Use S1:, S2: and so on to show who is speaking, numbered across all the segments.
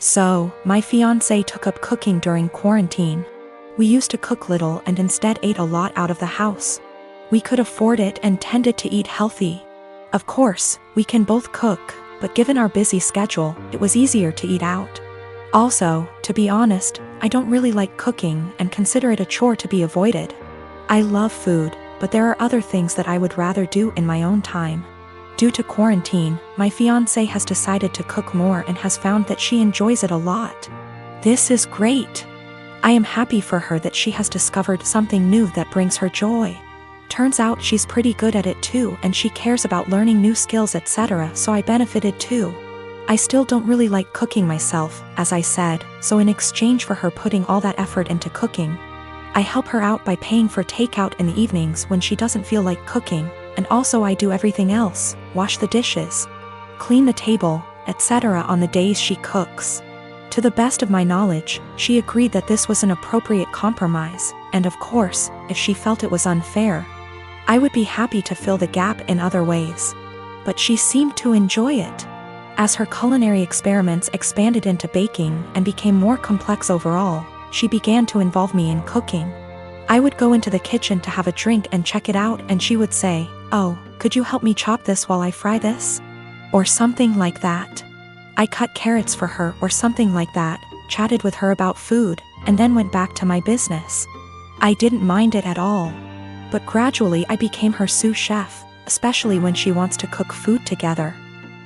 S1: So, my fiancé took up cooking during quarantine. We used to cook little and instead ate a lot out of the house. We could afford it and tended to eat healthy. Of course, we can both cook, but given our busy schedule, it was easier to eat out. Also, to be honest, I don't really like cooking and consider it a chore to be avoided. I love food, but there are other things that I would rather do in my own time. Due to quarantine, my fiancé has decided to cook more and has found that she enjoys it a lot. This is great. I am happy for her that she has discovered something new that brings her joy. Turns out she's pretty good at it too, and she cares about learning new skills, etc., so I benefited too. I still don't really like cooking myself, as I said, so in exchange for her putting all that effort into cooking, I help her out by paying for takeout in the evenings when she doesn't feel like cooking, and also I do everything else, wash the dishes, clean the table, etc. on the days she cooks. To the best of my knowledge, she agreed that this was an appropriate compromise, and of course, if she felt it was unfair, I would be happy to fill the gap in other ways. But she seemed to enjoy it. As her culinary experiments expanded into baking and became more complex overall, she began to involve me in cooking. I would go into the kitchen to have a drink and check it out, and she would say, "Oh, could you help me chop this while I fry this?" Or something like that. I cut carrots for her or something like that, chatted with her about food, and then went back to my business. I didn't mind it at all. But gradually I became her sous chef, especially when she wants to cook food together.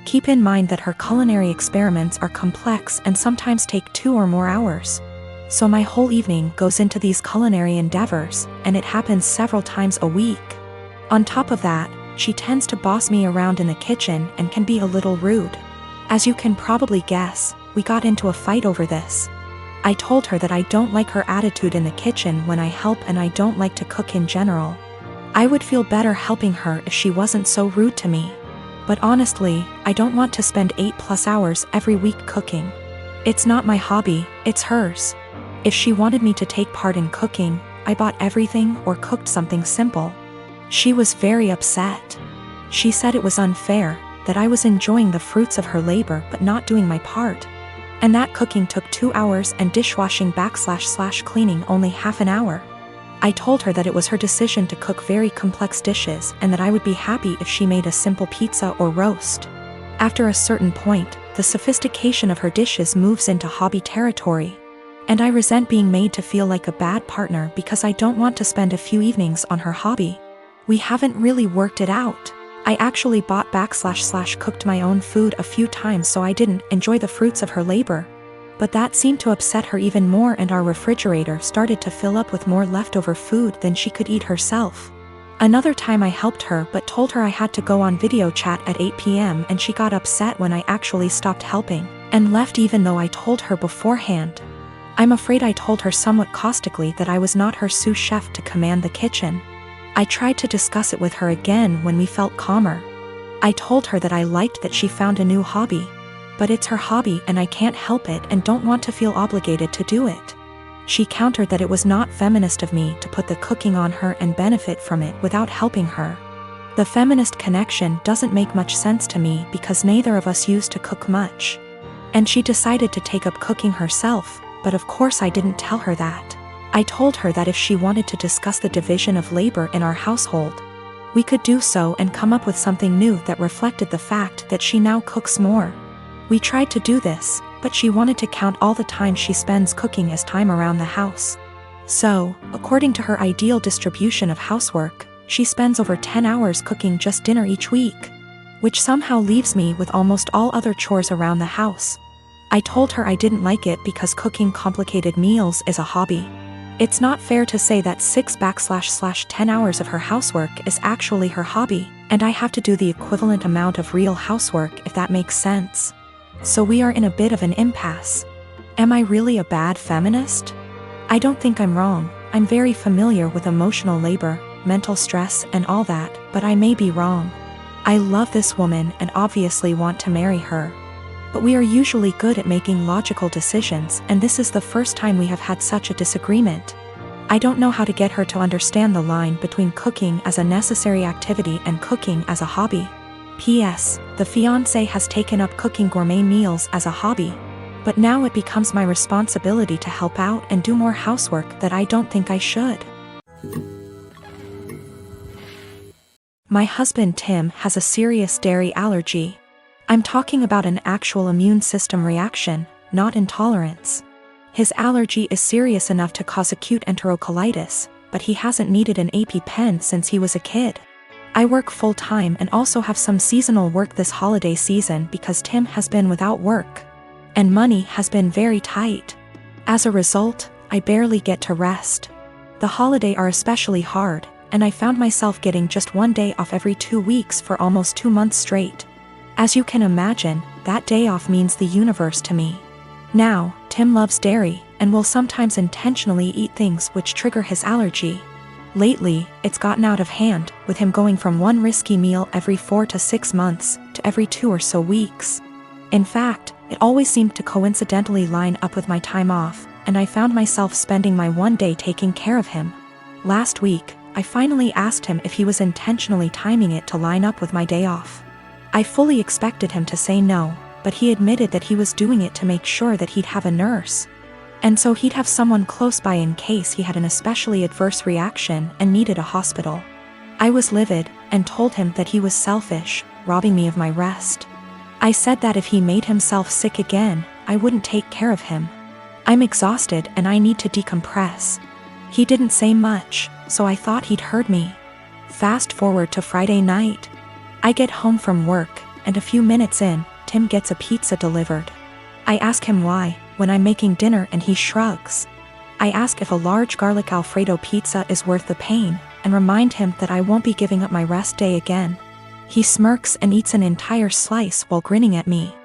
S1: Keep in mind that her culinary experiments are complex and sometimes take 2 or more hours. So my whole evening goes into these culinary endeavors, and it happens several times a week. On top of that, she tends to boss me around in the kitchen and can be a little rude. As you can probably guess, we got into a fight over this. I told her that I don't like her attitude in the kitchen when I help, and I don't like to cook in general. I would feel better helping her if she wasn't so rude to me. But honestly, I don't want to spend 8+ hours every week cooking. It's not my hobby, it's hers. If she wanted me to take part in cooking, I bought everything or cooked something simple. She was very upset. She said it was unfair, that I was enjoying the fruits of her labor but not doing my part. And that cooking took 2 hours and dishwashing / cleaning only half an hour. I told her that it was her decision to cook very complex dishes and that I would be happy if she made a simple pizza or roast. After a certain point, the sophistication of her dishes moves into hobby territory. And I resent being made to feel like a bad partner because I don't want to spend a few evenings on her hobby. We haven't really worked it out. I actually bought / cooked my own food a few times so I didn't enjoy the fruits of her labor. But that seemed to upset her even more, and our refrigerator started to fill up with more leftover food than she could eat herself. Another time I helped her but told her I had to go on video chat at 8 p.m. and she got upset when I actually stopped helping, and left even though I told her beforehand. I'm afraid I told her somewhat caustically that I was not her sous chef to command the kitchen. I tried to discuss it with her again when we felt calmer. I told her that I liked that she found a new hobby. But it's her hobby and I can't help it and don't want to feel obligated to do it. She countered that it was not feminist of me to put the cooking on her and benefit from it without helping her. The feminist connection doesn't make much sense to me because neither of us used to cook much. And she decided to take up cooking herself, but of course I didn't tell her that. I told her that if she wanted to discuss the division of labor in our household, we could do so and come up with something new that reflected the fact that she now cooks more. We tried to do this, but she wanted to count all the time she spends cooking as time around the house. So, according to her ideal distribution of housework, she spends over 10 hours cooking just dinner each week, which somehow leaves me with almost all other chores around the house. I told her I didn't like it because cooking complicated meals is a hobby. It's not fair to say that 6 / 10 hours of her housework is actually her hobby, and I have to do the equivalent amount of real housework, if that makes sense. So we are in a bit of an impasse. Am I really a bad feminist? I don't think I'm wrong. I'm very familiar with emotional labor, mental stress, and all that, but I may be wrong. I love this woman and obviously want to marry her. But we are usually good at making logical decisions, and this is the first time we have had such a disagreement. I don't know how to get her to understand the line between cooking as a necessary activity and cooking as a hobby. P.S. The fiancé has taken up cooking gourmet meals as a hobby. But now it becomes my responsibility to help out and do more housework that I don't think I should. My husband Tim has a serious dairy allergy. I'm talking about an actual immune system reaction, not intolerance. His allergy is serious enough to cause acute enterocolitis, but he hasn't needed an EpiPen since he was a kid. I work full-time and also have some seasonal work this holiday season because Tim has been without work. And money has been very tight. As a result, I barely get to rest. The holidays are especially hard, and I found myself getting just 1 day off every 2 weeks for almost 2 months straight. As you can imagine, that day off means the universe to me. Now, Tim loves dairy, and will sometimes intentionally eat things which trigger his allergy. Lately, it's gotten out of hand, with him going from one risky meal every 4 to 6 months, to every 2 or so weeks. In fact, it always seemed to coincidentally line up with my time off, and I found myself spending my 1 day taking care of him. Last week, I finally asked him if he was intentionally timing it to line up with my day off. I fully expected him to say no, but he admitted that he was doing it to make sure that he'd have a nurse. And so he'd have someone close by in case he had an especially adverse reaction and needed a hospital. I was livid, and told him that he was selfish, robbing me of my rest. I said that if he made himself sick again, I wouldn't take care of him. I'm exhausted and I need to decompress. He didn't say much, so I thought he'd heard me. Fast forward to Friday night. I get home from work, and a few minutes in, Tim gets a pizza delivered. I ask him why, when I'm making dinner, and he shrugs. I ask if a large garlic Alfredo pizza is worth the pain, and remind him that I won't be giving up my rest day again. He smirks and eats an entire slice while grinning at me.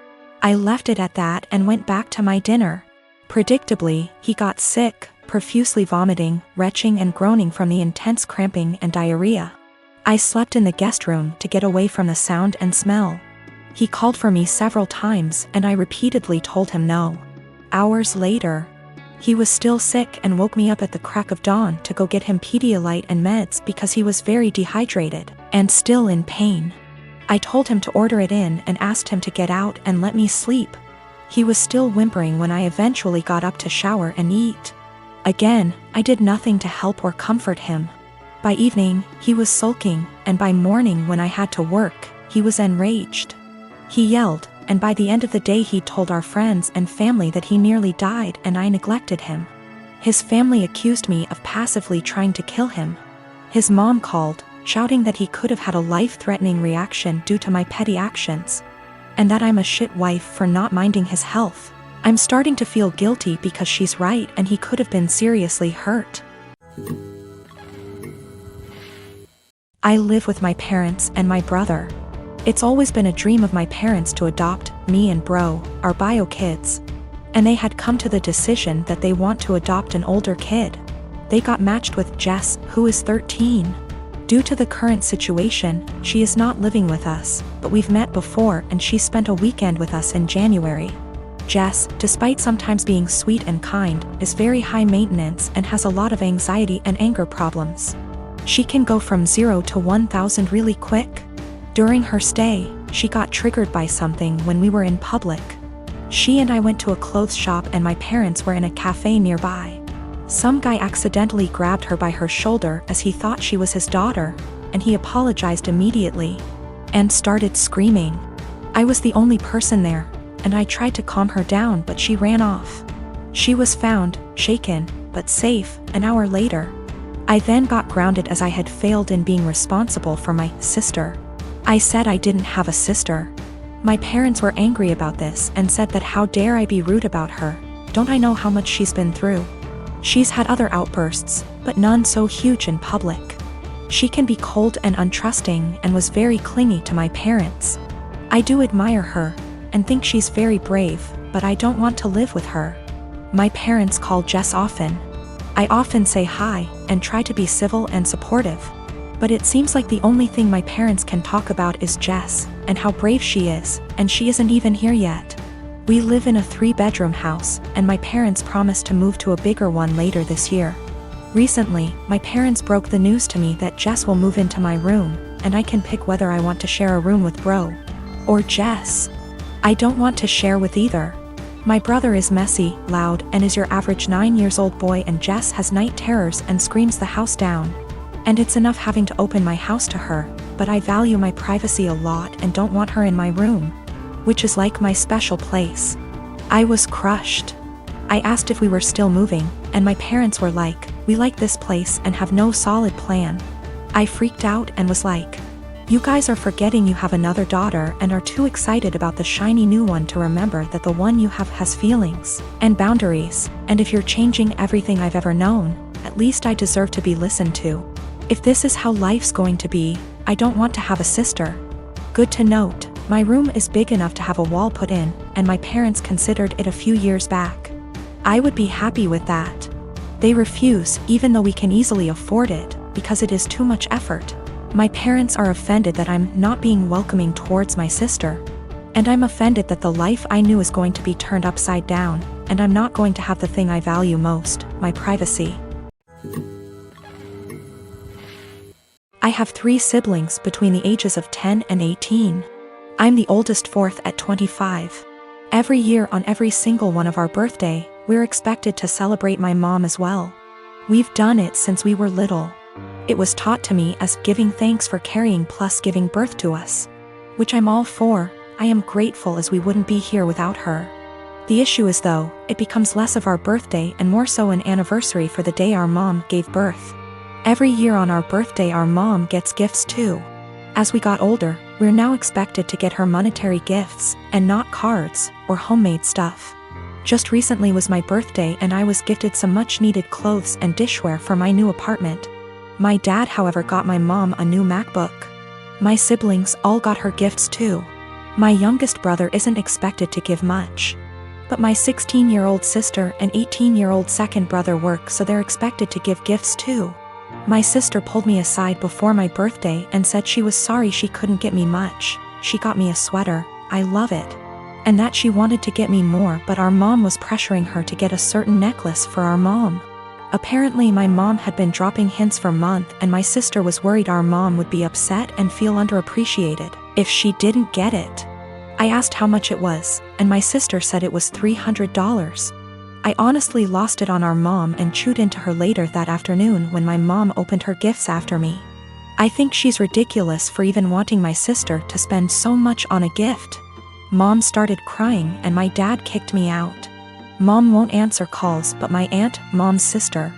S1: I left it at that and went back to my dinner. Predictably, he got sick, profusely vomiting, retching and groaning from the intense cramping and diarrhea. I slept in the guest room to get away from the sound and smell. He called for me several times and I repeatedly told him no. Hours later, he was still sick and woke me up at the crack of dawn to go get him Pedialyte and meds because he was very dehydrated and still in pain. I told him to order it in and asked him to get out and let me sleep. He was still whimpering when I eventually got up to shower and eat. Again, I did nothing to help or comfort him. By evening, he was sulking, and by morning when I had to work, he was enraged. He yelled, and by the end of the day he told our friends and family that he nearly died and I neglected him. His family accused me of passively trying to kill him. His mom called, shouting that he could have had a life-threatening reaction due to my petty actions, and that I'm a shit wife for not minding his health. I'm starting to feel guilty because she's right and he could have been seriously hurt. I live with my parents and my brother. It's always been a dream of my parents to adopt me and bro, our bio kids. And they had come to the decision that they want to adopt an older kid. They got matched with Jess, who is 13. Due to the current situation, she is not living with us, but we've met before and she spent a weekend with us in January. Jess, despite sometimes being sweet and kind, is very high maintenance and has a lot of anxiety and anger problems. She can go from 0 to 1,000 really quick. During her stay, she got triggered by something when we were in public. She and I went to a clothes shop and my parents were in a cafe nearby. Some guy accidentally grabbed her by her shoulder as he thought she was his daughter, and he apologized immediately and started screaming. I was the only person there, and I tried to calm her down, but she ran off. She was found, shaken, but safe, an hour later. I then got grounded as I had failed in being responsible for my sister. I said I didn't have a sister. My parents were angry about this and said that how dare I be rude about her, don't I know how much she's been through? She's had other outbursts, but none so huge in public. She can be cold and untrusting and was very clingy to my parents. I do admire her, and think she's very brave, but I don't want to live with her. My parents call Jess often. I often say hi, and try to be civil and supportive. But it seems like the only thing my parents can talk about is Jess, and how brave she is, and she isn't even here yet. We live in a 3-bedroom house, and my parents promised to move to a bigger one later this year. Recently, my parents broke the news to me that Jess will move into my room, and I can pick whether I want to share a room with bro or Jess. I don't want to share with either. My brother is messy, loud, and is your average 9-year-old boy, and Jess has night terrors and screams the house down. And it's enough having to open my house to her, but I value my privacy a lot and don't want her in my room, which is like my special place. I was crushed. I asked if we were still moving, and my parents were like, "We like this place and have no solid plan." I freaked out and was like, "You guys are forgetting you have another daughter and are too excited about the shiny new one to remember that the one you have has feelings and boundaries, and if you're changing everything I've ever known, at least I deserve to be listened to. If this is how life's going to be, I don't want to have a sister." Good to note, my room is big enough to have a wall put in, and my parents considered it a few years back. I would be happy with that. They refuse, even though we can easily afford it, because it is too much effort. My parents are offended that I'm not being welcoming towards my sister. And I'm offended that the life I knew is going to be turned upside down, and I'm not going to have the thing I value most, my privacy. I have 3 siblings between the ages of 10 and 18. I'm the oldest, fourth at 25. Every year on every single one of our birthday, we're expected to celebrate my mom as well. We've done it since we were little. It was taught to me as giving thanks for carrying plus giving birth to us, which I'm all for. I am grateful, as we wouldn't be here without her. The issue is, though, it becomes less of our birthday and more so an anniversary for the day our mom gave birth. Every year on our birthday our mom gets gifts too. As we got older, we're now expected to get her monetary gifts, and not cards or homemade stuff. Just recently was my birthday and I was gifted some much needed clothes and dishware for my new apartment. My dad, however, got my mom a new MacBook. My siblings all got her gifts too. My youngest brother isn't expected to give much. But my 16-year-old sister and 18-year-old second brother work, so they're expected to give gifts too. My sister pulled me aside before my birthday and said she was sorry she couldn't get me much. She got me a sweater, I love it. And that she wanted to get me more, but our mom was pressuring her to get a certain necklace for our mom. Apparently my mom had been dropping hints for months, and my sister was worried our mom would be upset and feel underappreciated if she didn't get it. I asked how much it was, and my sister said it was $300. I honestly lost it on our mom and chewed into her later that afternoon when my mom opened her gifts after me. I think she's ridiculous for even wanting my sister to spend so much on a gift. Mom started crying and my dad kicked me out. Mom won't answer calls, but my aunt, mom's sister,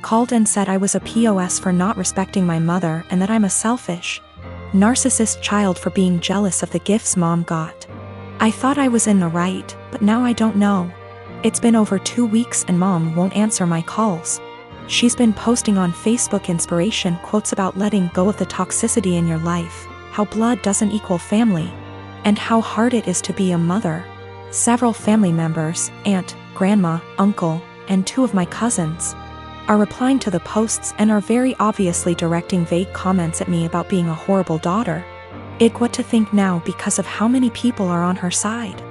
S1: called and said I was a POS for not respecting my mother and that I'm a selfish, narcissist child for being jealous of the gifts mom got. I thought I was in the right, but now I don't know. It's been over 2 weeks and mom won't answer my calls. She's been posting on Facebook inspiration quotes about letting go of the toxicity in your life, how blood doesn't equal family, and how hard it is to be a mother. Several family members, aunt, grandma, uncle, and 2 of my cousins, are replying to the posts and are very obviously directing vague comments at me about being a horrible daughter. What to think now because of how many people are on her side.